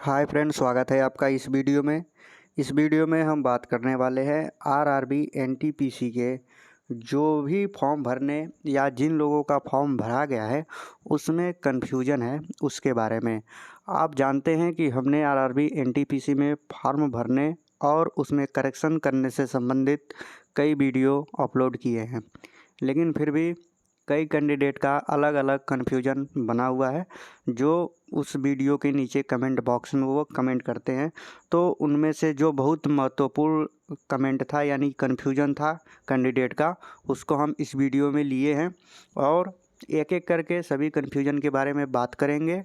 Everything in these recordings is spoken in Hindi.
हाय फ्रेंड, स्वागत है आपका इस वीडियो में। इस वीडियो में हम बात करने वाले हैं आरआरबी एनटीपीसी के जो भी फॉर्म भरने या जिन लोगों का फॉर्म भरा गया है उसमें कन्फ्यूजन है उसके बारे में। आप जानते हैं कि हमने आरआरबी एनटीपीसी में फॉर्म भरने और उसमें करेक्शन करने से संबंधित कई वीडियो अपलोड किए हैं, लेकिन फिर भी कई कैंडिडेट का अलग अलग कन्फ्यूजन बना हुआ है जो उस वीडियो के नीचे कमेंट बॉक्स में वो कमेंट करते हैं। तो उनमें से जो बहुत महत्वपूर्ण कमेंट था यानी कन्फ्यूजन था कैंडिडेट का, उसको हम इस वीडियो में लिए हैं और एक एक करके सभी कन्फ्यूजन के बारे में बात करेंगे।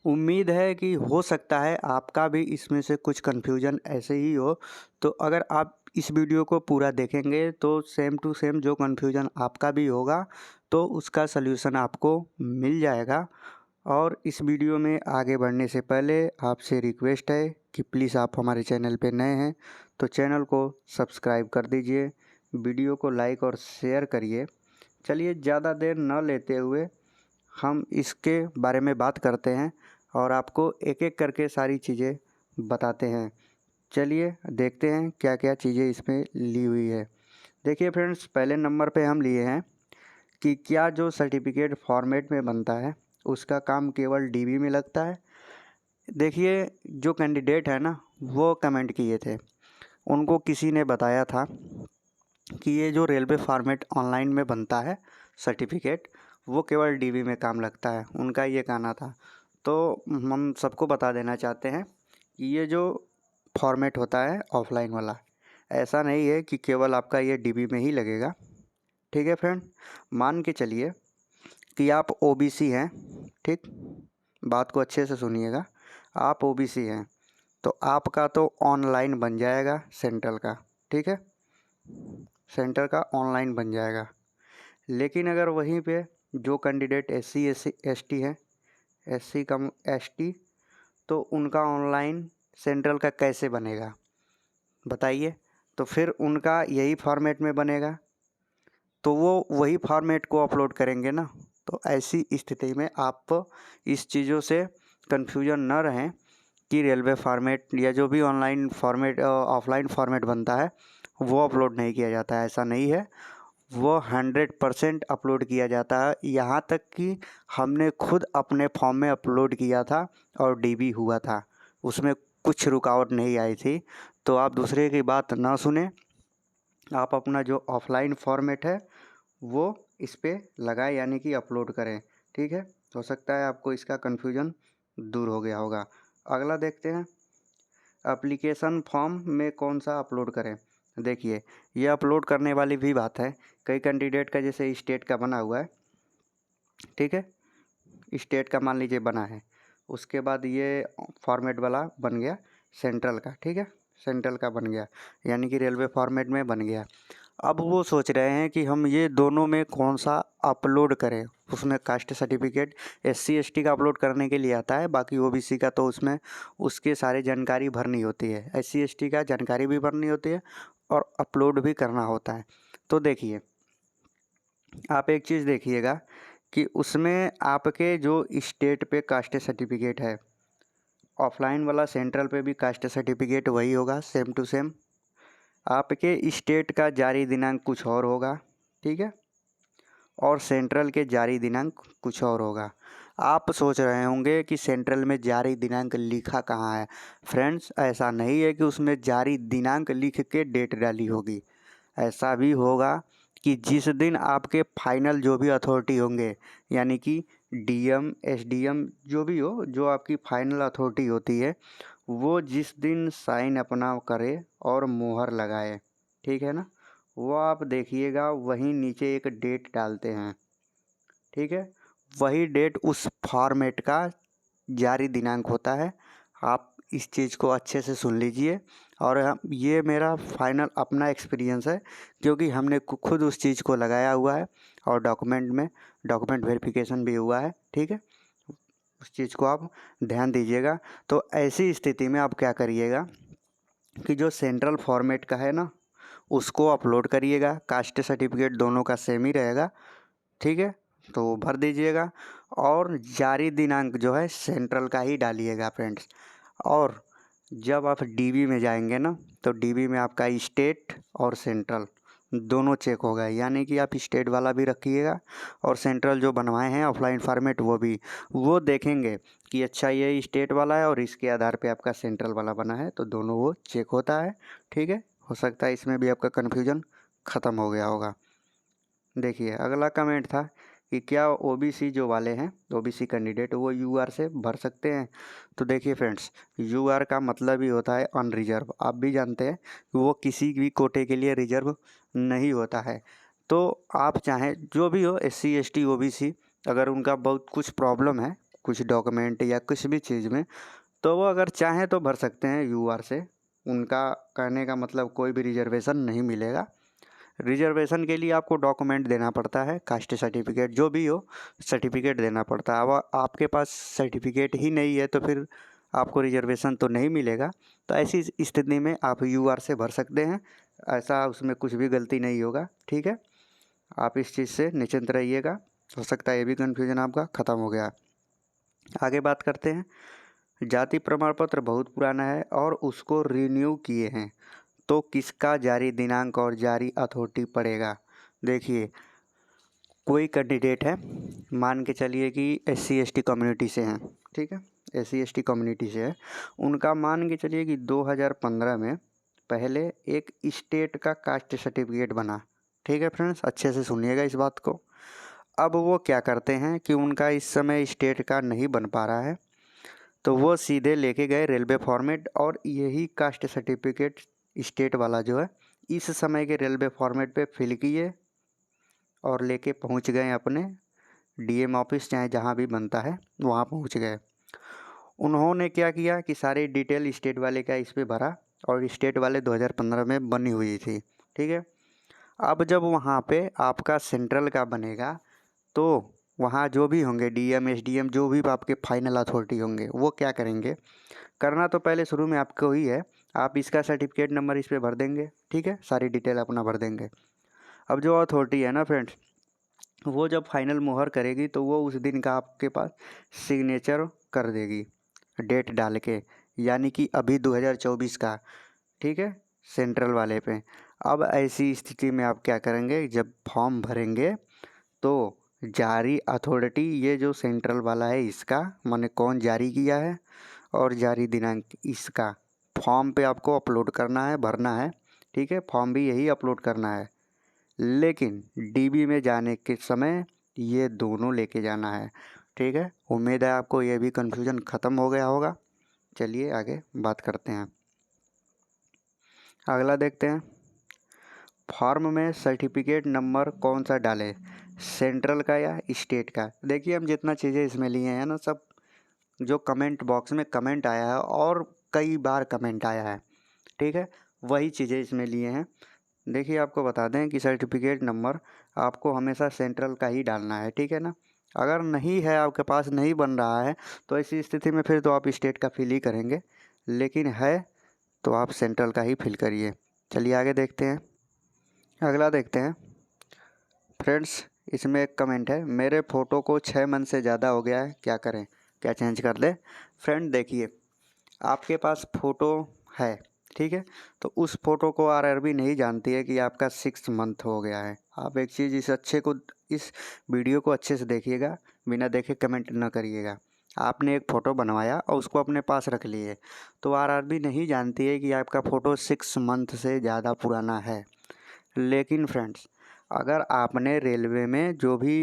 उम्मीद है कि हो सकता है आपका भी इसमें से कुछ कन्फ्यूजन ऐसे ही हो, तो अगर आप इस वीडियो को पूरा देखेंगे तो सेम टू सेम जो कन्फ्यूजन आपका भी होगा तो उसका सल्यूशन आपको मिल जाएगा। और इस वीडियो में आगे बढ़ने से पहले आपसे रिक्वेस्ट है कि प्लीज़ आप हमारे चैनल पे नए हैं तो चैनल को सब्सक्राइब कर दीजिए, वीडियो को लाइक और शेयर करिए। चलिए ज़्यादा देर न लेते हुए हम इसके बारे में बात करते हैं और आपको एक एक करके सारी चीज़ें बताते हैं। चलिए देखते हैं क्या क्या चीज़ें इसमें ली हुई है। देखिए फ्रेंड्स, पहले नंबर पे हम लिए हैं कि क्या जो सर्टिफिकेट फॉर्मेट में बनता है उसका काम केवल डीबी में लगता है। देखिए, जो कैंडिडेट है ना वो कमेंट किए थे, उनको किसी ने बताया था कि ये जो रेलवे फॉर्मेट ऑनलाइन में बनता है सर्टिफिकेट वो केवल डीबी में काम लगता है, उनका ये कहना था। तो हम सबको बता देना चाहते हैं कि ये जो फॉर्मेट होता है ऑफलाइन वाला, ऐसा नहीं है कि केवल आपका ये डीबी में ही लगेगा। ठीक है फ्रेंड, मान के चलिए कि आप ओबीसी हैं, ठीक, बात को अच्छे से सुनिएगा। आप ओबीसी हैं तो आपका तो ऑनलाइन बन जाएगा सेंट्रल का, ठीक है, सेंटर का ऑनलाइन बन जाएगा। लेकिन अगर वहीं पे जो कैंडिडेट एससी एसटी है, एससी कम एसटी, तो उनका ऑनलाइन सेंट्रल का कैसे बनेगा बताइए। तो फिर उनका यही फॉर्मेट में बनेगा तो वो वही फॉर्मेट को अपलोड करेंगे ना। तो ऐसी स्थिति में आप इस चीज़ों से कन्फ्यूजन न रहें कि रेलवे फॉर्मेट या जो भी ऑनलाइन फॉर्मेट ऑफलाइन फॉर्मेट बनता है वो अपलोड नहीं किया जाता है, ऐसा नहीं है। वो 100% अपलोड किया जाता है, यहाँ तक कि हमने खुद अपने फॉर्म में अपलोड किया था और डीबी हुआ था, उसमें कुछ रुकावट नहीं आई थी। तो आप दूसरे की बात ना सुने, आप अपना जो ऑफलाइन फॉर्मेट है वो इस पे लगाएं यानी कि अपलोड करें। ठीक है, हो सकता है आपको इसका कन्फ्यूजन दूर हो गया होगा। अगला देखते हैं, एप्लीकेशन फॉर्म में कौन सा अपलोड करें। देखिए, ये अपलोड करने वाली भी बात है। कई कैंडिडेट का जैसे स्टेट का बना हुआ है, ठीक है, स्टेट का मान लीजिए बना है, उसके बाद ये फॉर्मेट वाला बन गया सेंट्रल का, ठीक है, सेंट्रल का बन गया यानी कि रेलवे फॉर्मेट में बन गया। अब वो सोच रहे हैं कि हम ये दोनों में कौन सा अपलोड करें। उसमें कास्ट सर्टिफिकेट एससी एसटी का अपलोड करने के लिए आता है, बाकी ओबीसी का तो उसमें उसके सारे जानकारी भरनी होती है। एससी एसटी का जानकारी भी भरनी होती है और अपलोड भी करना होता है। तो देखिए, आप एक चीज़ देखिएगा कि उसमें आपके जो स्टेट पे कास्ट सर्टिफिकेट है, ऑफलाइन वाला सेंट्रल पे भी कास्ट सर्टिफिकेट वही होगा, सेम टू सेम। आपके स्टेट का जारी दिनांक कुछ और होगा, ठीक है, और सेंट्रल के जारी दिनांक कुछ और होगा। आप सोच रहे होंगे कि सेंट्रल में जारी दिनांक लिखा कहाँ है। फ्रेंड्स, ऐसा नहीं है कि उसमें जारी दिनांक लिख के डेट डाली होगी। ऐसा भी होगा कि जिस दिन आपके फाइनल जो भी अथॉरिटी होंगे यानी कि डीएम एसडीएम जो भी हो, जो आपकी फाइनल अथॉरिटी होती है, वो जिस दिन साइन अपना करे और मोहर लगाए, ठीक है ना, वो आप देखिएगा वहीं नीचे एक डेट डालते हैं, ठीक है, वही डेट उस फॉर्मेट का जारी दिनांक होता है। आप इस चीज़ को अच्छे से सुन लीजिए। और ये मेरा फाइनल अपना एक्सपीरियंस है, क्योंकि हमने खुद उस चीज़ को लगाया हुआ है और डॉक्यूमेंट वेरिफिकेशन भी हुआ है, ठीक है, उस चीज़ को आप ध्यान दीजिएगा। तो ऐसी स्थिति में आप क्या करिएगा कि जो सेंट्रल फॉर्मेट का है ना उसको अपलोड करिएगा, कास्ट सर्टिफिकेट दोनों का सेम ही रहेगा, ठीक है, तो भर दीजिएगा। और जारी दिनांक जो है सेंट्रल का ही डालिएगा फ्रेंड्स। और जब आप डीबी में जाएंगे ना, तो डीबी में आपका स्टेट और सेंट्रल दोनों चेक होगा, यानी कि आप स्टेट वाला भी रखिएगा और सेंट्रल जो बनवाए हैं ऑफलाइन फॉर्मेट वो देखेंगे कि अच्छा ये स्टेट वाला है और इसके आधार पे आपका सेंट्रल वाला बना है, तो दोनों वो चेक होता है। ठीक है, हो सकता है इसमें भी आपका कन्फ्यूजन ख़त्म हो गया होगा। देखिए अगला कमेंट था कि क्या ओबीसी जो वाले हैं, ओबीसी कैंडिडेट, वो यूआर से भर सकते हैं। तो देखिए फ्रेंड्स, यूआर का मतलब ही होता है अनरिजर्व। आप भी जानते हैं कि वो किसी भी कोटे के लिए रिजर्व नहीं होता है। तो आप चाहें जो भी हो, एससी एसटी ओबीसी, अगर उनका बहुत कुछ प्रॉब्लम है कुछ डॉक्यूमेंट या कुछ भी चीज़ में, तो वो अगर चाहें तो भर सकते हैं यूआर से। उनका कहने का मतलब कोई भी रिजर्वेशन नहीं मिलेगा। रिजर्वेशन के लिए आपको डॉक्यूमेंट देना पड़ता है, कास्ट सर्टिफिकेट जो भी हो, सर्टिफिकेट देना पड़ता है। अब आपके पास सर्टिफिकेट ही नहीं है तो फिर आपको रिजर्वेशन तो नहीं मिलेगा। तो ऐसी स्थिति में आप यूआर से भर सकते हैं, ऐसा उसमें कुछ भी गलती नहीं होगा। ठीक है, आप इस चीज़ से निश्चिंत रहिएगा। हो सकता है ये भी कन्फ्यूजन आपका ख़त्म हो गया। आगे बात करते हैं। जाति प्रमाण पत्र बहुत पुराना है और उसको रिन्यू किए हैं, तो किसका जारी दिनांक और जारी अथॉरिटी पड़ेगा। देखिए कोई कैंडिडेट है, मान के चलिए कि एससी एसटी कम्युनिटी से हैं, ठीक है, एससी एसटी कम्युनिटी से है, उनका मान के चलिए कि 2015 में पहले एक स्टेट का कास्ट सर्टिफिकेट बना। ठीक है फ्रेंड्स, अच्छे से सुनिएगा इस बात को। अब वो क्या करते हैं कि उनका इस समय स्टेट का नहीं बन पा रहा है, तो वो सीधे लेके गए रेलवे फॉर्मेट और यही कास्ट सर्टिफिकेट स्टेट वाला जो है इस समय के रेलवे फॉर्मेट पे फिल किए और लेके पहुंच गए अपने डीएम ऑफिस, चाहे जहां भी बनता है वहां पहुंच गए। उन्होंने क्या किया कि सारी डिटेल स्टेट वाले का इस पे भरा और स्टेट वाले 2015 में बनी हुई थी। ठीक है, अब जब वहाँ पे आपका सेंट्रल का बनेगा तो वहाँ जो भी होंगे डीएम एसडीएम जो भी आपके फाइनल अथॉरिटी होंगे वो क्या करेंगे, करना तो पहले शुरू में आपको ही है, आप इसका सर्टिफिकेट नंबर इस पे भर देंगे। ठीक है, सारी डिटेल अपना भर देंगे। अब जो अथॉरिटी है ना फ्रेंड्स, वो जब फाइनल मुहर करेगी तो वो उस दिन का आपके पास सिग्नेचर कर देगी डेट डाल के, यानी कि अभी 2024 का। ठीक है, सेंट्रल वाले पे। अब ऐसी स्थिति में आप क्या करेंगे, जब फॉर्म भरेंगे तो जारी अथॉरिटी ये जो सेंट्रल वाला है इसका माने कौन जारी किया है और जारी दिनांक इसका फॉर्म पे आपको अपलोड करना है, भरना है। ठीक है, फॉर्म भी यही अपलोड करना है, लेकिन डीबी में जाने के समय ये दोनों लेके जाना है। ठीक है, उम्मीद है आपको ये भी कन्फ्यूजन ख़त्म हो गया होगा। चलिए आगे बात करते हैं। अगला देखते हैं, फॉर्म में सर्टिफिकेट नंबर कौन सा डालें, सेंट्रल का या स्टेट का। देखिए हम जितना चीज़ें इसमें लिए हैं ना, सब जो कमेंट बॉक्स में कमेंट आया है और कई बार कमेंट आया है, ठीक है, वही चीज़ें इसमें लिए हैं। देखिए आपको बता दें कि सर्टिफिकेट नंबर आपको हमेशा सेंट्रल का ही डालना है। ठीक है ना, अगर नहीं है आपके पास, नहीं बन रहा है, तो ऐसी स्थिति में फिर तो आप स्टेट का फिल ही करेंगे, लेकिन है तो आप सेंट्रल का ही फिल करिए। चलिए आगे देखते हैं। अगला देखते हैं फ्रेंड्स, इसमें एक कमेंट है, मेरे फ़ोटो को 6 मंथ से ज़्यादा हो गया है, क्या करें, क्या चेंज कर दे। फ्रेंड देखिए, आपके पास फ़ोटो है, ठीक है, तो उस फ़ोटो को आरआरबी नहीं जानती है कि आपका 6 मंथ हो गया है। आप एक चीज़ इस वीडियो को अच्छे से देखिएगा, बिना देखे कमेंट ना करिएगा। आपने एक फ़ोटो बनवाया और उसको अपने पास रख लिए, तो आरआरबी नहीं जानती है कि आपका फ़ोटो 6 मंथ से ज़्यादा पुराना है। लेकिन फ्रेंड्स, अगर आपने रेलवे में जो भी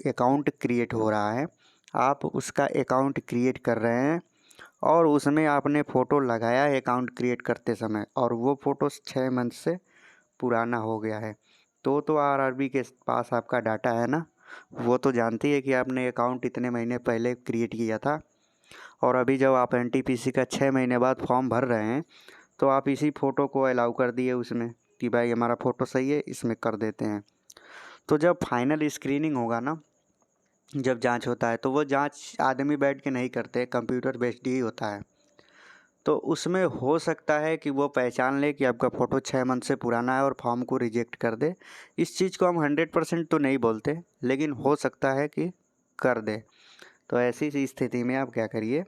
अकाउंट क्रिएट हो रहा है, आप उसका अकाउंट क्रिएट कर रहे हैं और उसमें आपने फ़ोटो लगाया है अकाउंट क्रिएट करते समय और वो फ़ोटो 6 मंथ से पुराना हो गया है, तो आरआरबी के पास आपका डाटा है ना, वो तो जानती है कि आपने अकाउंट इतने महीने पहले क्रिएट किया था और अभी जब आप एनटीपीसी का 6 महीने बाद फॉर्म भर रहे हैं तो आप इसी फ़ोटो को अलाउ कर दिए उसमें कि भाई हमारा फ़ोटो सही है, इसमें कर देते हैं। तो जब फाइनल स्क्रीनिंग होगा ना, जब जांच होता है, तो वो जांच आदमी बैठ के नहीं करते, कंप्यूटर बेस्ड ही होता है। तो उसमें हो सकता है कि वो पहचान ले कि आपका फ़ोटो 6 मंथ से पुराना है और फॉर्म को रिजेक्ट कर दे। इस चीज़ को हम 100% तो नहीं बोलते, लेकिन हो सकता है कि कर दे। तो ऐसी सी स्थिति में आप क्या करिए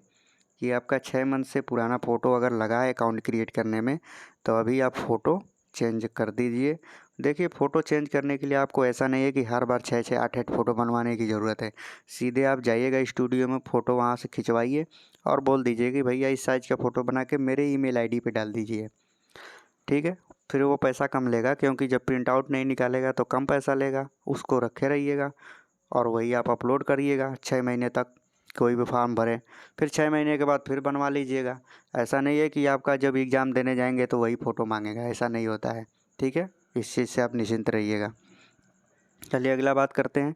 कि आपका 6 मंथ से पुराना फ़ोटो अगर लगा है अकाउंट क्रिएट करने में, तो अभी आप फ़ोटो चेंज कर दीजिए। देखिए, फ़ोटो चेंज करने के लिए आपको ऐसा नहीं है कि हर बार 6-6 8-8 फ़ोटो बनवाने की ज़रूरत है। सीधे आप जाइएगा स्टूडियो में, फ़ोटो वहाँ से खिंचवाइए और बोल दीजिए कि भैया इस साइज़ का फ़ोटो बना के मेरे ईमेल आईडी पे डाल दीजिए, ठीक है। फिर वो पैसा कम लेगा, क्योंकि जब प्रिंट आउट नहीं निकालेगा तो कम पैसा लेगा, उसको रखे रहिएगा और वही आप अपलोड करिएगा 6 महीने तक। कोई भी फॉर्म भरें, फिर 6 महीने के बाद फिर बनवा लीजिएगा। ऐसा नहीं है कि आपका जब एग्ज़ाम देने जाएंगे तो वही फ़ोटो मांगेगा, ऐसा नहीं होता है, ठीक है। इस चीज़ से आप निश्चिंत रहिएगा। चलिए अगला बात करते हैं।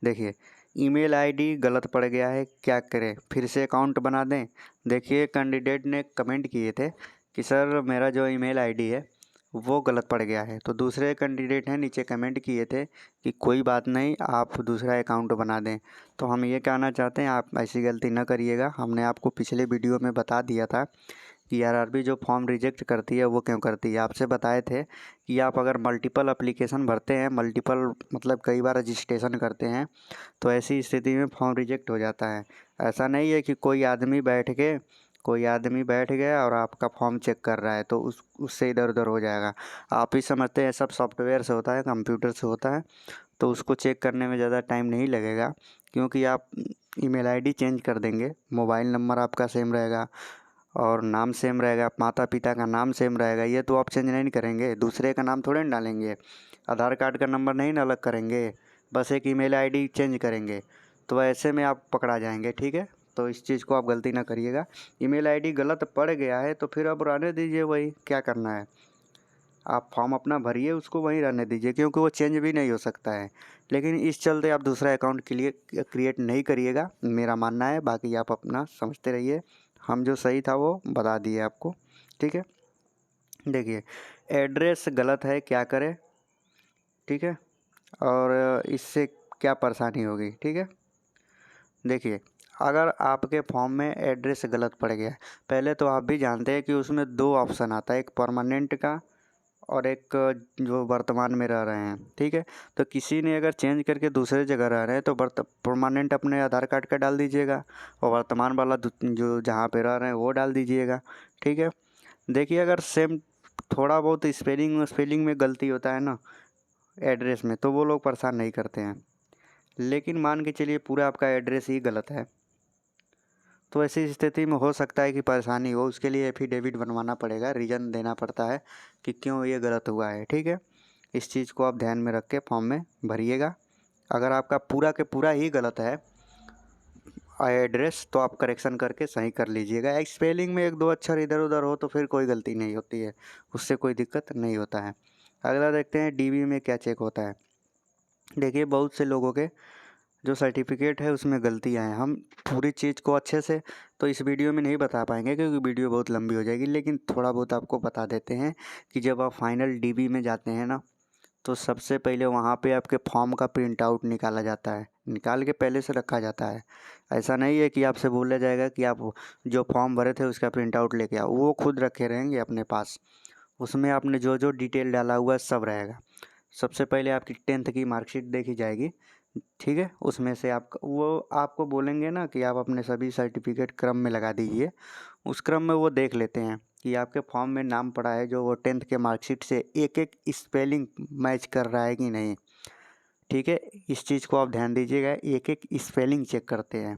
देखिए, ईमेल आईडी गलत पड़ गया है, क्या करें? फिर से अकाउंट बना दें? देखिए, कैंडिडेट ने कमेंट किए थे कि सर मेरा जो ईमेल आईडी है वो गलत पड़ गया है। तो दूसरे कैंडिडेट हैं नीचे कमेंट किए थे कि कोई बात नहीं, आप दूसरा अकाउंट बना दें। तो हम ये कहना चाहते हैं, आप ऐसी गलती न करिएगा। हमने आपको पिछले वीडियो में बता दिया था कि आरआरबी जो फॉर्म रिजेक्ट करती है वो क्यों करती है। आपसे बताए थे कि आप अगर मल्टीपल एप्लीकेशन भरते हैं, मल्टीपल मतलब कई बार रजिस्ट्रेशन करते हैं, तो ऐसी स्थिति में फॉर्म रिजेक्ट हो जाता है। ऐसा नहीं है कि कोई आदमी बैठ गया और आपका फॉर्म चेक कर रहा है तो उससे इधर उधर हो जाएगा। आप ही समझते हैं सब सॉफ्टवेयर से होता है, कंप्यूटर से होता है, तो उसको चेक करने में ज़्यादा टाइम नहीं लगेगा, क्योंकि आप ईमेल आईडी चेंज कर देंगे, मोबाइल नंबर आपका सेम रहेगा और नाम सेम रहेगा, माता पिता का नाम सेम रहेगा। ये तो आप चेंज नहीं करेंगे, दूसरे का नाम थोड़े ना डालेंगे, आधार कार्ड का नंबर नहीं ना अलग करेंगे, बस एक ईमेल आईडी चेंज करेंगे। तो ऐसे में आप पकड़ा जाएंगे, ठीक है। तो इस चीज़ को आप गलती ना करिएगा। ईमेल आईडी गलत पड़ गया है तो फिर अब रहने दीजिए, वही क्या करना है। आप फॉर्म अपना भरिए, उसको वहीं रहने दीजिए, क्योंकि वो चेंज भी नहीं हो सकता है। लेकिन इस चलते आप दूसरा अकाउंट के लिए क्रिएट नहीं करिएगा, मेरा मानना है। बाकी आप अपना समझते रहिए, हम जो सही था वो बता दिए आपको, ठीक है। देखिए, एड्रेस गलत है, क्या करें, ठीक है, और इससे क्या परेशानी होगी, ठीक है। देखिए, अगर आपके फॉर्म में एड्रेस गलत पड़ गया, पहले तो आप भी जानते हैं कि उसमें 2 ऑप्शन आता है, एक परमानेंट का और एक जो वर्तमान में रह रहे हैं, ठीक है। तो किसी ने अगर चेंज करके दूसरे जगह रह रहे हैं तो परमानेंट अपने आधार कार्ड का डाल दीजिएगा और वर्तमान वाला जो जहाँ पे रह रहे हैं वो डाल दीजिएगा, ठीक है। देखिए, अगर सेम थोड़ा बहुत स्पेलिंग में गलती होता है ना एड्रेस में, तो वो लोग परेशान नहीं करते हैं। लेकिन मान के चलिए पूरा आपका एड्रेस ही गलत है, तो ऐसी स्थिति में हो सकता है कि परेशानी हो, उसके लिए एफिडेविट बनवाना पड़ेगा, रीज़न देना पड़ता है कि क्यों ये गलत हुआ है, ठीक है। इस चीज़ को आप ध्यान में रख के फॉर्म में भरिएगा। अगर आपका पूरा के पूरा ही गलत है एड्रेस, तो आप करेक्शन करके सही कर लीजिएगा। स्पेलिंग में 1-2 अक्षर इधर उधर हो तो फिर कोई गलती नहीं होती है, उससे कोई दिक्कत नहीं होता है। अगला देखते हैं डीबी में क्या चेक होता है। देखिए, बहुत से लोगों के जो सर्टिफिकेट है उसमें गलतियाँ हैं। हम पूरी चीज़ को अच्छे से तो इस वीडियो में नहीं बता पाएंगे, क्योंकि वीडियो बहुत लंबी हो जाएगी, लेकिन थोड़ा बहुत आपको बता देते हैं कि जब आप फाइनल डीबी में जाते हैं ना, तो सबसे पहले वहाँ पे आपके फॉर्म का प्रिंट आउट निकाला जाता है, निकाल के पहले से रखा जाता है। ऐसा नहीं है कि आपसे बोला जाएगा कि आप जो फॉर्म भरे थे उसका प्रिंट आउट लेके आओ, वो खुद रखे रहेंगे अपने पास। उसमें आपने जो जो डिटेल डाला हुआ है सब रहेगा। सबसे पहले आपकी 10th की मार्कशीट देखी जाएगी, ठीक है। उसमें से वो आपको बोलेंगे ना कि आप अपने सभी सर्टिफिकेट क्रम में लगा दीजिए। उस क्रम में वो देख लेते हैं कि आपके फॉर्म में नाम पड़ा है जो वो 10th के मार्कशीट से एक एक स्पेलिंग मैच कर रहा है कि नहीं, ठीक है। इस चीज़ को आप ध्यान दीजिएगा, एक एक स्पेलिंग चेक करते हैं।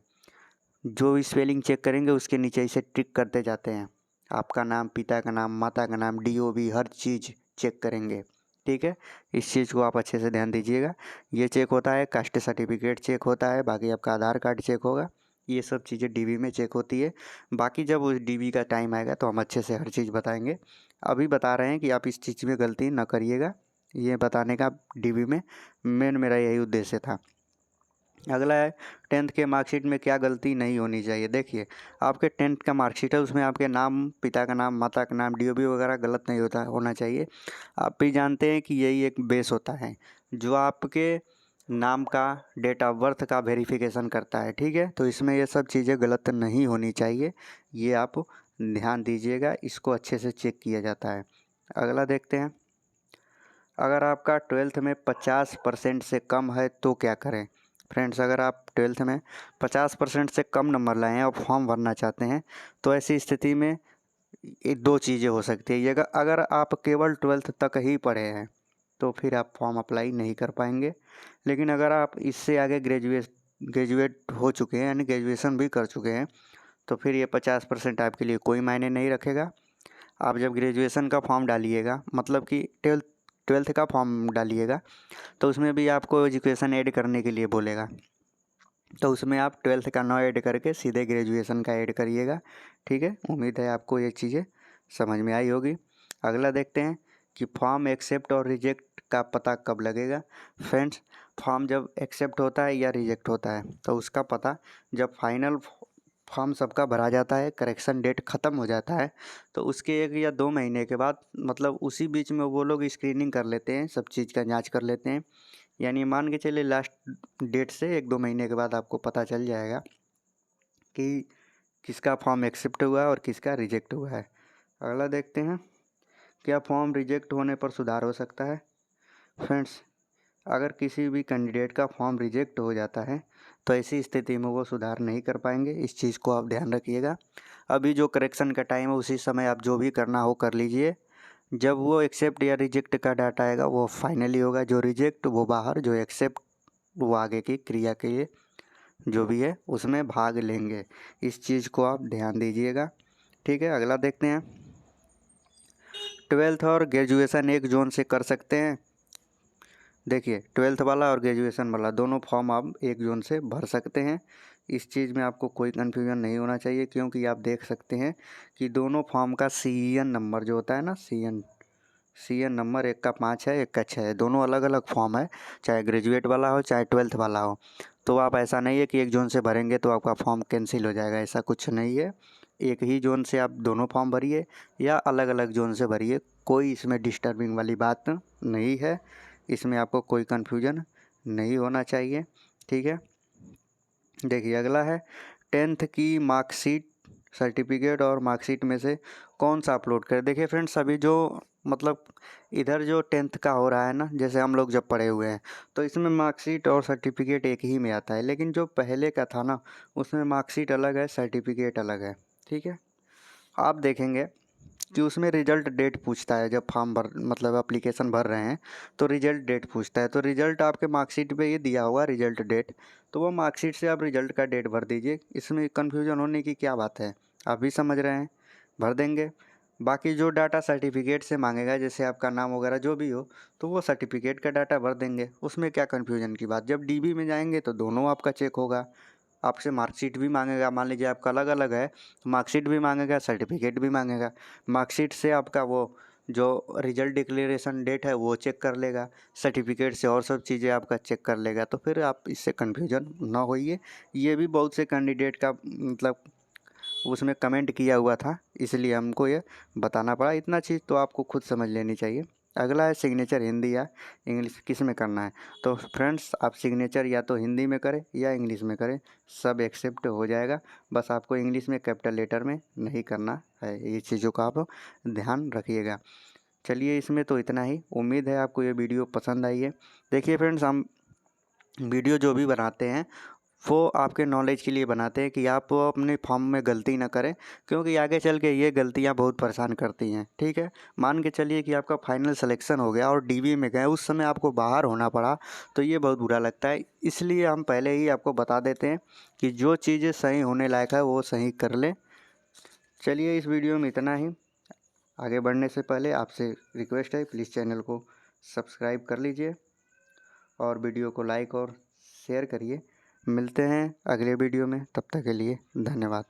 जो स्पेलिंग चेक करेंगे उसके नीचे इसे टिक करते जाते हैं। आपका नाम, पिता का नाम, माता का नाम, डीओबी, हर चीज़ चेक करेंगे, ठीक है। इस चीज़ को आप अच्छे से ध्यान दीजिएगा। ये चेक होता है, कास्ट सर्टिफिकेट चेक होता है, बाकी आपका आधार कार्ड चेक होगा। ये सब चीज़ें डीबी में चेक होती है। बाकी जब उस डीबी का टाइम आएगा तो हम अच्छे से हर चीज़ बताएंगे। अभी बता रहे हैं कि आप इस चीज़ में गलती ना करिएगा, ये बताने का डीबी में मेन मेरा यही उद्देश्य था। अगला है 10th के मार्कशीट में क्या गलती नहीं होनी चाहिए। देखिए, आपके 10th का मार्कशीट है, उसमें आपके नाम, पिता का नाम, माता का नाम, डीओबी वगैरह गलत नहीं होना चाहिए। आप भी जानते हैं कि यही एक बेस होता है जो आपके नाम का, डेट ऑफ बर्थ का वेरिफिकेशन करता है, ठीक है। तो इसमें ये सब चीज़ें गलत नहीं होनी चाहिए, ये आप ध्यान दीजिएगा, इसको अच्छे से चेक किया जाता है। अगला देखते हैं, अगर आपका 12th में 50% से कम है तो क्या करें। फ्रेंड्स, अगर आप 12th में 50% से कम नंबर लाए हैं और फॉर्म भरना चाहते हैं तो ऐसी स्थिति में ये 2 चीज़ें हो सकती है। ये अगर आप केवल 12th तक ही पढ़े हैं तो फिर आप फॉर्म अप्लाई नहीं कर पाएंगे। लेकिन अगर आप इससे आगे ग्रेजुएट हो चुके हैं, यानी ग्रेजुएशन भी कर चुके हैं, तो फिर ये 50% आपके लिए कोई मायने नहीं रखेगा। आप जब ग्रेजुएशन का फॉर्म डालिएगा, मतलब कि ट्वेल्थ का फॉर्म डालिएगा, तो उसमें भी आपको एजुकेशन ऐड करने के लिए बोलेगा। तो उसमें आप 12th का ना ऐड करके सीधे ग्रेजुएशन का ऐड करिएगा। ठीक है, उम्मीद है आपको ये चीज़ें समझ में आई होगी। अगला देखते हैं कि फॉर्म एक्सेप्ट और रिजेक्ट का पता कब लगेगा। फ्रेंड्स, फॉर्म जब एक्सेप्ट होता है या रिजेक्ट होता है तो उसका पता जब फाइनल फॉर्म सबका भरा जाता है, करेक्शन डेट ख़त्म हो जाता है, तो उसके 1 या 2 महीने के बाद, मतलब उसी बीच में वो लोग स्क्रीनिंग कर लेते हैं, सब चीज़ का जांच कर लेते हैं। यानी मान के चलिए लास्ट डेट से 1-2 महीने के बाद आपको पता चल जाएगा कि किसका फॉर्म एक्सेप्ट हुआ है और किसका रिजेक्ट हुआ है। अगला देखते हैं, क्या फॉर्म रिजेक्ट होने पर सुधार हो सकता है। फ्रेंड्स, अगर किसी भी कैंडिडेट का फॉर्म रिजेक्ट हो जाता है तो ऐसी स्थिति में वो सुधार नहीं कर पाएंगे। इस चीज़ को आप ध्यान रखिएगा। अभी जो करेक्शन का टाइम है उसी समय आप जो भी करना हो कर लीजिए। जब वो एक्सेप्ट या रिजेक्ट का डाटा आएगा वो फाइनली होगा, जो रिजेक्ट वो बाहर, जो एक्सेप्ट वो आगे की क्रिया के लिए जो भी है उसमें भाग लेंगे। इस चीज़ को आप ध्यान दीजिएगा। ठीक है, अगला देखते हैं, 12th और ग्रेजुएशन एक जोन से कर सकते हैं। देखिए, 12th वाला और ग्रेजुएशन वाला दोनों फॉर्म आप एक जोन से भर सकते हैं। इस चीज़ में आपको कोई कन्फ्यूजन नहीं होना चाहिए, क्योंकि आप देख सकते हैं कि दोनों फॉर्म का CEN नंबर जो होता है ना, CN नंबर, एक का 5 है, एक का 6 है। दोनों अलग अलग फॉर्म है, चाहे ग्रेजुएट वाला हो चाहे 12th वाला हो। तो आप ऐसा नहीं है कि एक जोन से भरेंगे तो आपका फॉर्म कैंसिल हो जाएगा, ऐसा कुछ नहीं है। एक ही जोन से आप दोनों फॉर्म भरिए या अलग अलग जोन से भरिए, कोई इसमें डिस्टर्बिंग वाली बात नहीं है। इसमें आपको कोई कन्फ्यूजन नहीं होना चाहिए। ठीक है, देखिए अगला है, 10th की मार्कशीट, सर्टिफिकेट और मार्कशीट में से कौन सा अपलोड करें। देखिए फ्रेंड्स, अभी जो मतलब इधर जो 10th का हो रहा है ना, जैसे हम लोग जब पढ़े हुए हैं तो इसमें मार्कशीट और सर्टिफिकेट एक ही में आता है। लेकिन जो पहले का था ना, उसमें मार्कशीट अलग है, सर्टिफिकेट अलग है। ठीक है, आप देखेंगे कि उसमें रिजल्ट डेट पूछता है। जब फॉर्म भर मतलब एप्लीकेशन भर रहे हैं तो रिजल्ट डेट पूछता है। तो रिजल्ट आपके मार्कशीट पे ये दिया होगा रिजल्ट डेट, तो वो मार्कशीट से आप रिजल्ट का डेट भर दीजिए। इसमें कन्फ्यूजन होने की क्या बात है, आप भी समझ रहे हैं, भर देंगे। बाकी जो डाटा सर्टिफिकेट से मांगेगा, जैसे आपका नाम वगैरह जो भी हो, तो वो सर्टिफिकेट का डाटा भर देंगे। उसमें क्या कन्फ्यूजन की बात। जब DB में जाएंगे तो दोनों आपका चेक होगा। आपसे मार्कशीट भी मांगेगा, मान लीजिए आपका अलग अलग है, मार्कशीट भी मांगेगा, सर्टिफिकेट भी मांगेगा। मार्कशीट से आपका वो जो रिजल्ट डिक्लेरेशन डेट है वो चेक कर लेगा, सर्टिफिकेट से और सब चीज़ें आपका चेक कर लेगा। तो फिर आप इससे कन्फ्यूजन ना होइए। ये भी बहुत से कैंडिडेट का मतलब उसमें कमेंट किया हुआ था, इसलिए हमको ये बताना पड़ा। इतना चीज़ तो आपको खुद समझ लेनी चाहिए। अगला है सिग्नेचर हिंदी या इंग्लिश किस में करना है। तो फ्रेंड्स, आप सिग्नेचर या तो हिंदी में करें या इंग्लिश में करें, सब एक्सेप्ट हो जाएगा। बस आपको इंग्लिश में कैपिटल लेटर में नहीं करना है। ये चीज़ों का आप ध्यान रखिएगा। चलिए, इसमें तो इतना ही। उम्मीद है आपको ये वीडियो पसंद आई है। देखिए फ्रेंड्स, हम वीडियो जो भी बनाते हैं वो आपके नॉलेज के लिए बनाते हैं कि आप अपने फॉर्म में गलती ना करें, क्योंकि आगे चल के ये गलतियां बहुत परेशान करती हैं। ठीक है, मान के चलिए कि आपका फाइनल सिलेक्शन हो गया और DB में गए, उस समय आपको बाहर होना पड़ा, तो ये बहुत बुरा लगता है। इसलिए हम पहले ही आपको बता देते हैं कि जो चीज़ें सही होने लायक है वो सही कर लें। चलिए, इस वीडियो में इतना ही। आगे बढ़ने से पहले आपसे रिक्वेस्ट है, प्लीज़ चैनल को सब्सक्राइब कर लीजिए और वीडियो को लाइक और शेयर करिए। मिलते हैं अगले वीडियो में, तब तक के लिए धन्यवाद।